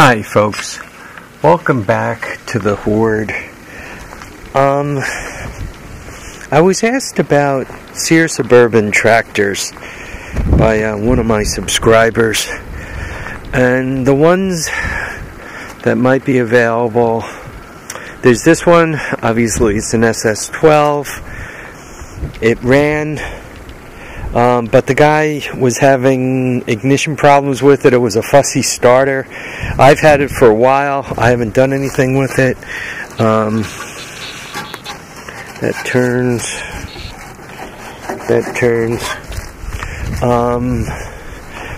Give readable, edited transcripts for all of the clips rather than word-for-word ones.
Hi folks, welcome back to the Hoard. I was asked about Sears Suburban tractors by one of my subscribers, and the ones that might be available, there's this one. Obviously it's an SS12. It ran, but the guy was having ignition problems with it. It was a fussy starter. I've had it for a while. I haven't done anything with it. That turns.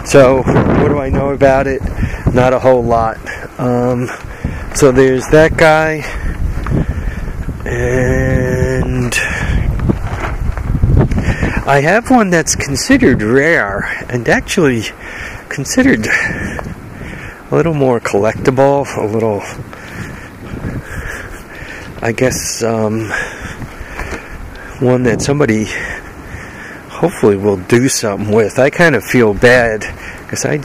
So what do I know about it? Not a whole lot. So there's that guy, and I have one that's considered rare and actually considered a little more collectible, a little, I guess, one that somebody hopefully will do something with. I kind of feel bad because I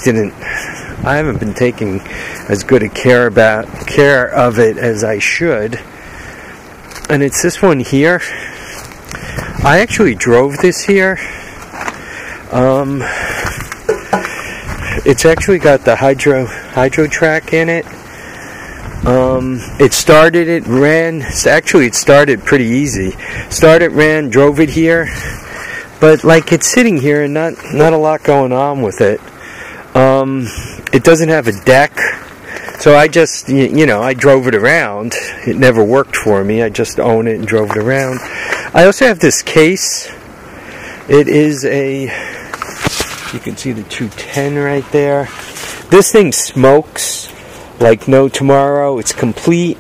haven't been taking as good a care of it as I should. And it's this one here. I actually drove this here. It's actually got the hydro track in it. It started pretty easy. Ran, drove it here, but like it's sitting here and not a lot going on with it. It doesn't have a deck, so I just, I drove it around. It never worked for me. I just own it and drove it around. I also have this case. It is you can see the 210 right there. This thing smokes like no tomorrow. It's complete.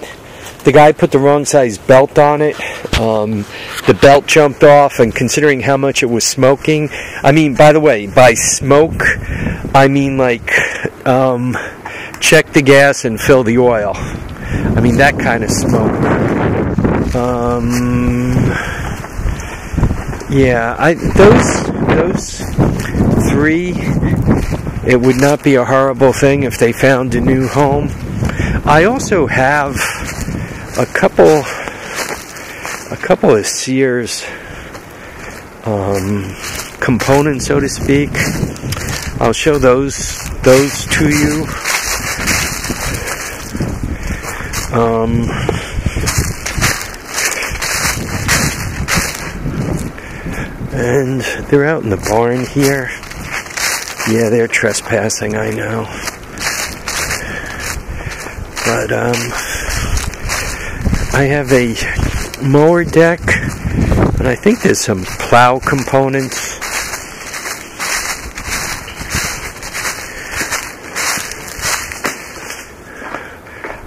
The guy put the wrong size belt on it. The belt jumped off, and considering how much it was smoking, I mean, by the way, by smoke, I mean like check the gas and fill the oil. I mean that kind of smoke. Yeah, those three, it would not be a horrible thing if they found a new home. I also have a couple of Sears components, so to speak. I'll show those to you. And they're out in the barn here. Yeah, they're trespassing, I know. But I have a mower deck, and I think there's some plow components.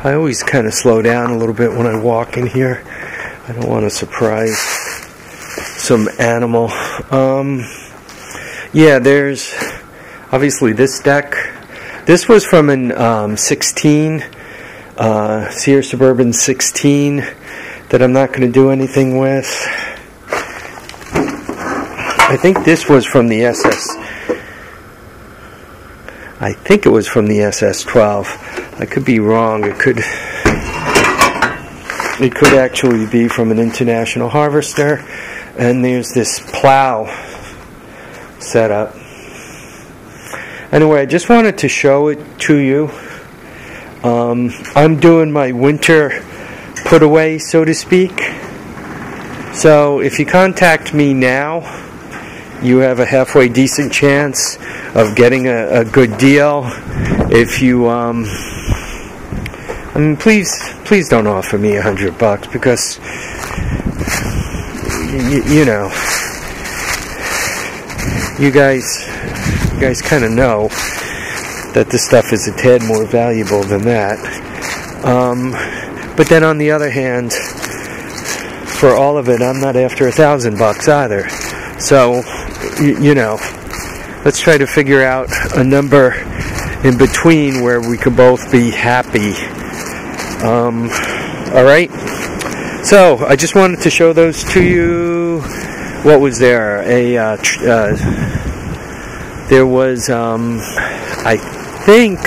I always kind of slow down a little bit when I walk in here. I don't want to surprise some animal. Yeah, there's obviously this deck. This was from an 16, Sears Suburban 16, that I'm not going to do anything with. I think this was from the I think it was from the SS12. I could be wrong. It could actually be from an International Harvester. And there's this plow setup. Anyway, I just wanted to show it to you. I'm doing my winter put away, so to speak. So if you contact me now, you have a halfway decent chance of getting a good deal. If you, I mean, please don't offer me $100 because you guys kind of know that this stuff is a tad more valuable than that. But then on the other hand, for all of it, I'm not after $1,000 either. So, let's try to figure out a number in between where we could both be happy. Alright? So, I just wanted to show those to you. What was there? There was, I think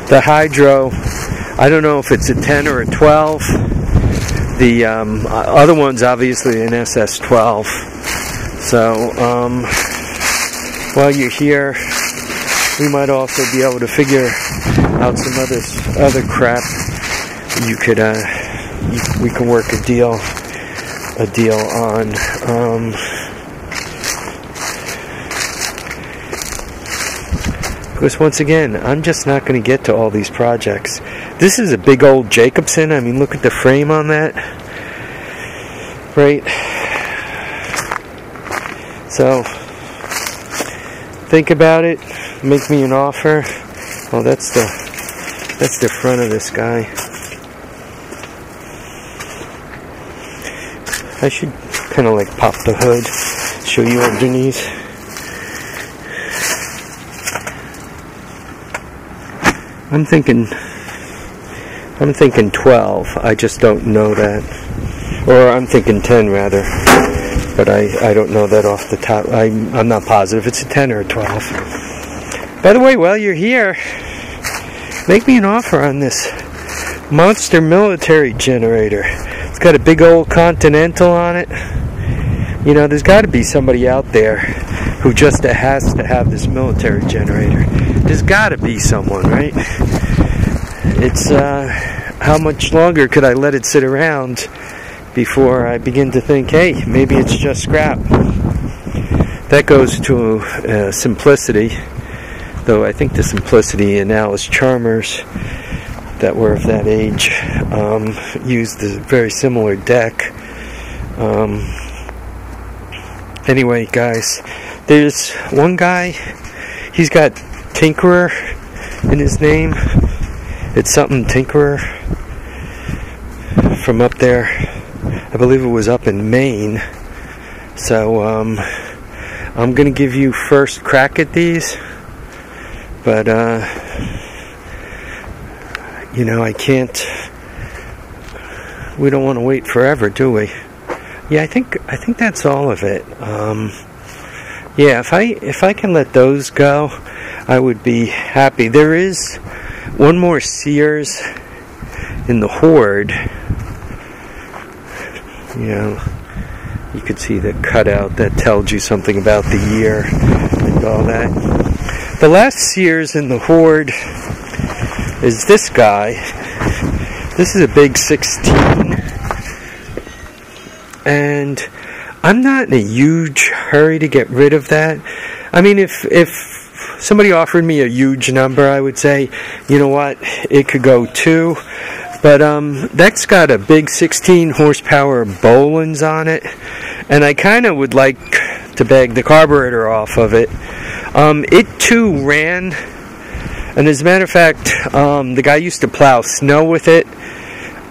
The hydro, I don't know if it's a 10 or a 12. The other one's obviously an SS12. So while you're here, we might also be able to figure out some other crap. You could we can work a deal on. Because once again, I'm just not going to get to all these projects. This is a big old Jacobson. I mean, look at the frame on that. Right? So, think about it. Make me an offer. Oh, that's the front of this guy. I should kind of like pop the hood, show you underneath. I'm thinking 12. I just don't know that. Or I'm thinking 10 rather. But I don't know that off the top. I'm not positive it's a 10 or a 12. By the way, while you're here, make me an offer on this monster military generator. It's got a big old Continental on it. You know, there's got to be somebody out there who just has to have this military generator. There's got to be someone, right? It's, how much longer could I let it sit around before I begin to think, hey, maybe it's just scrap? That goes to Simplicity, though I think the Simplicity and Alice Chalmers that were of that age used a very similar deck. Anyway, guys, there's one guy, he's got Tinkerer in his name. It's something Tinkerer from up there. I believe it was up in Maine. So I'm gonna give you first crack at these, but you know, I can't. We don't want to wait forever, do we? Yeah, I think that's all of it. Yeah, if I can let those go, I would be happy. There is one more Sears in the Hoard. You know, you could see the cutout that tells you something about the year and all that. The last Sears in the Hoard is this guy. This is a big 16. And I'm not in a huge hurry to get rid of that. I mean, if somebody offered me a huge number, I would say, you know what, it could go 2. But that's got a big 16 horsepower Bolins on it, and I kind of would like to bag the carburetor off of it. It too ran, and as a matter of fact, the guy used to plow snow with it.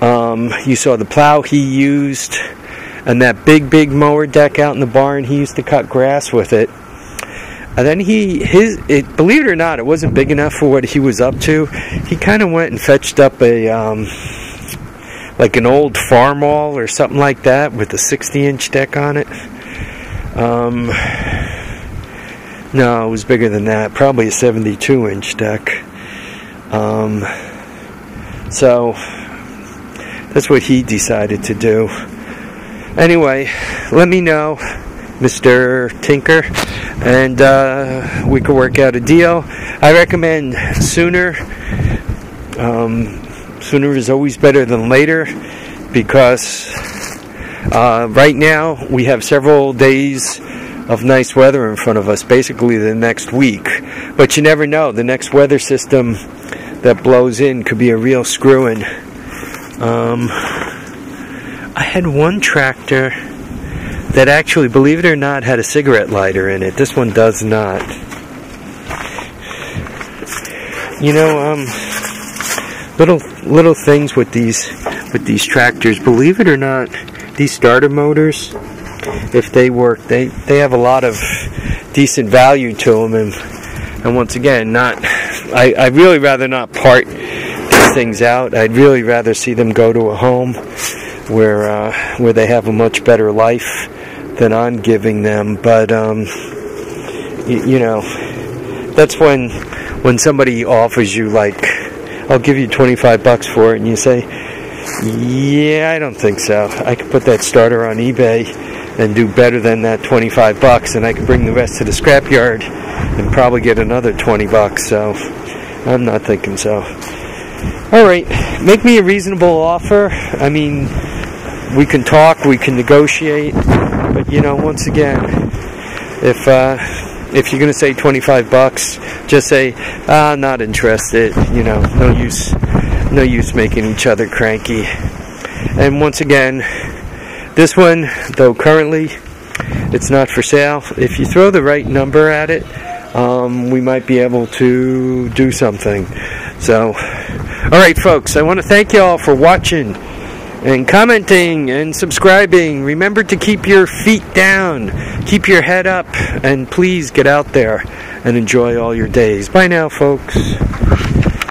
You saw the plow he used, and that big mower deck out in the barn, he used to cut grass with it. And then believe it or not, it wasn't big enough for what he was up to. He kind of went and fetched up a like an old Farmall or something like that with a 60-inch deck on it. No, it was bigger than that. Probably a 72-inch deck. So that's what he decided to do. Anyway, let me know, Mr. Tinker, and we could work out a deal. I recommend sooner. Sooner is always better than later, because right now we have several days of nice weather in front of us, basically the next week. But you never know, the next weather system that blows in could be a real screw-in. I had one tractor that actually, believe it or not, had a cigarette lighter in it. This one does not. You know, little things with these tractors. Believe it or not, these starter motors, if they work, they have a lot of decent value to them. And once again, I'd really rather not part these things out. I'd really rather see them go to a home where they have a much better life than I'm giving them. But you know, that's when somebody offers you like I'll give you 25 bucks for it, and you say, yeah, I don't think so. I could put that starter on eBay and do better than that 25 bucks, and I could bring the rest to the scrapyard and probably get another 20 bucks. So I'm not thinking so. All right, make me a reasonable offer. I mean, we can talk, we can negotiate, but you know, once again, if you're going to say 25 bucks, just say, not interested. You know, no use making each other cranky. And once again, this one, though currently it's not for sale, if you throw the right number at it, we might be able to do something. So, alright folks, I want to thank you all for watching and commenting and subscribing. Remember to keep your feet down, keep your head up, and please get out there and enjoy all your days. Bye now, folks.